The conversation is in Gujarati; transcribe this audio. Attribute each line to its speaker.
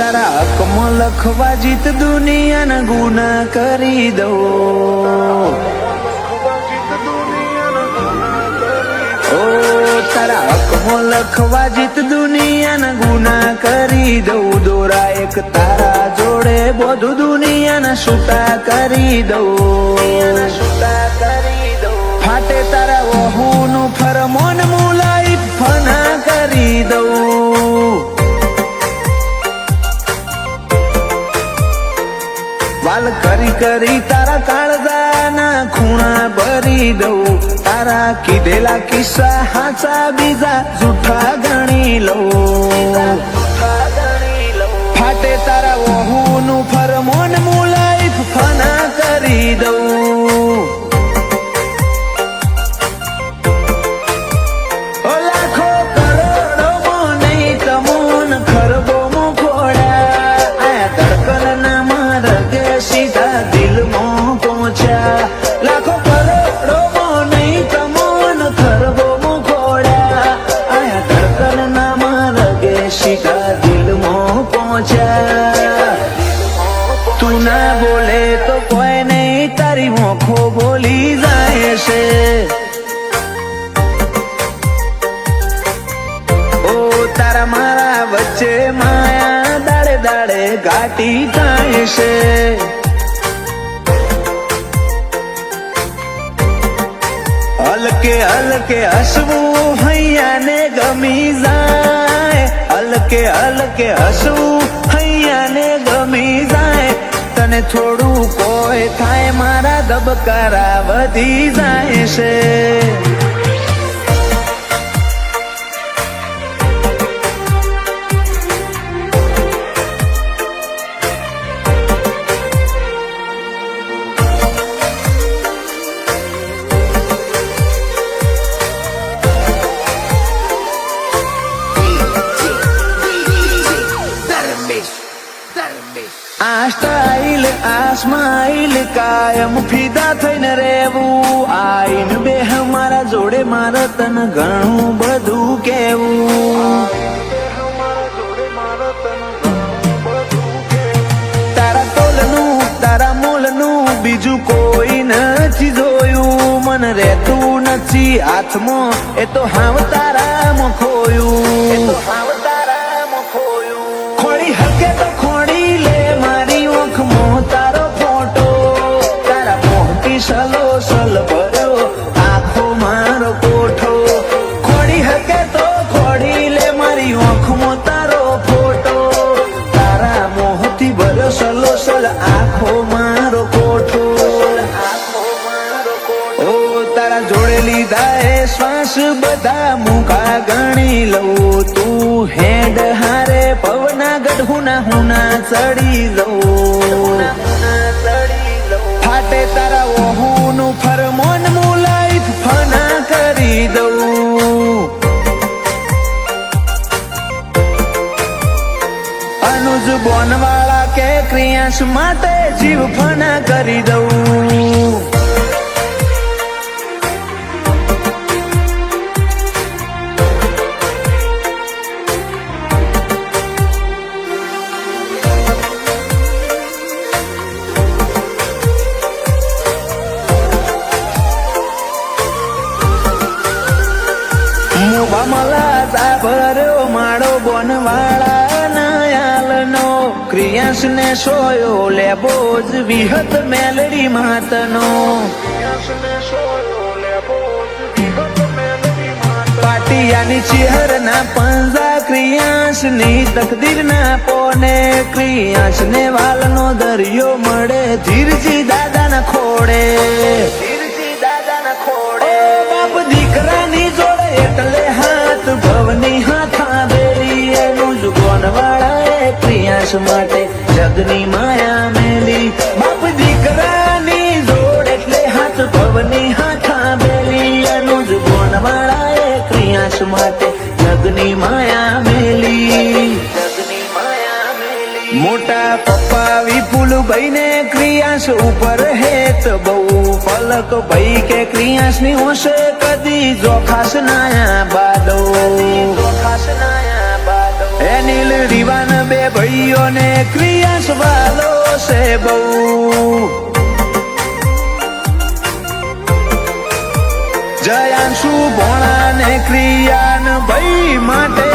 Speaker 1: તારા હકમાં લખવા જીત દુનિયાના ગુના કરી દઉં. ઓ તારા હકમાં લખવા જીત દુનિયાના ગુના કરી દઉં. દોરા એક તારા જોડે બધું દુનિયાના છૂટા કરી દઉં. ફાટે તારા વહુનું ફરમોન મુલાઈ ફના કરી દઉં. વાલ કરી કરી તારા કાળજાના ખૂણા ભરી દઉં. તારા કીધેલા કિસ્સા હાચા બીજા જૂઠા ગણી લઉં. ફાટે તારા વહુનું ફરમોન મુલાઈ ફના કરી દઉં. લાખો કરોડોમાં નહીં તમોન ખરબોમાં ખોડ્યા. આ ધડકનના માર્ગે સીધા દિલમાં પહોંચ્યા. લાખો કરોડોમાં નહીં તમોન ખરબોમાં ખોડ્યા. આ ધડકનના માર્ગે સીધા દિલમાં પહોંચ્યા. તું ના બોલે તો કોઈ નહીં તારી મોખો બોલી જાય છે. તારા મારા વચ્ચે માયા દાડે દાડે ઘાટી થાય છે. હલકે હલકે હસવું હૈયાને ગમી જાય. હલકે હલકે હસવું હૈયાને ગમી જાય. તને થોડું કોઈ થાય મારા ધબકારા વધી જાય છે. આ સ્ટાઇલ આ સ્માઇલ કાયમ ફિદા થઈને રહેવું. આઈન બે મારા જોડે મારે તને ઘણું બધું કેવું. તારા તોલનું તારા મોલનું બીજું કોઈ નથી જોયું. મને રહેતું નથી હાથમાં એ તો હાવ તારામાં ખોયું. ખોડી હકે તો ખોડી લે મારી ઓખમાં તારો ફોટો. તારા મોટી સલો સલ ભર્યો આખો મારો કોઠો. ખોડી હકે તો ખોડી લે મારી ઓખમાં તારો ફોટો. તારા મોહથી ભર્યો સલો સલ આખો મારો કોઠો. ઓ તારા જોડે લીધા એ શ્વાસ બધા મુકા ગણી લઉં. તું હેડ હારે પવના ગઢુના હુના ચડી લઉં. ફાટે તારા વહુનું ફરમોન મુલાઈ ફના કરી દઉં. અનુજ બોનવાળા કે ક્રિયાંશ માટે જીવ ફના કરી દઉં. ભર્યો માળો બોનવાળા નયાલનો. ક્રિયાંશ ને સોયો લેબો જ વિહત મેલડી માતનો. પાટિયાની ચેહર ના પંજા ક્રિયાંશ ની તકદીર ના પોને. ક્રિયાંશ ને વાલનો દરિયો મળે ધીરજી દાદા ના ખોડે. બાપ દીકરાની જોડે એટલે હાથ ભવની હાથા બેરી. એનું જ બોનવાળા ક્રિયાંશ માટે જગની માયા મેલી. બાપ દીકરાની જોડ એટલે હાથ ભવની હાથા બેરી. એનું જ બોનવાળા ક્રિયાંશ માટે જગની માયા મેલી. મોટા પપ્પા વિપુલ ભાઈ ને ક્રિયાંશ ઉપર હેત બહુ. ફલક ભાઈ કે ક્રિયાંશ ની હોશે કદી જોખાશ નાયા બાદો. એ નીલ રીવાન બે ભાઈઓને ક્રિયાસ વાલો છે બહુ જયાંશુ ભોણા ને ક્રિયાન ભાઈ માટે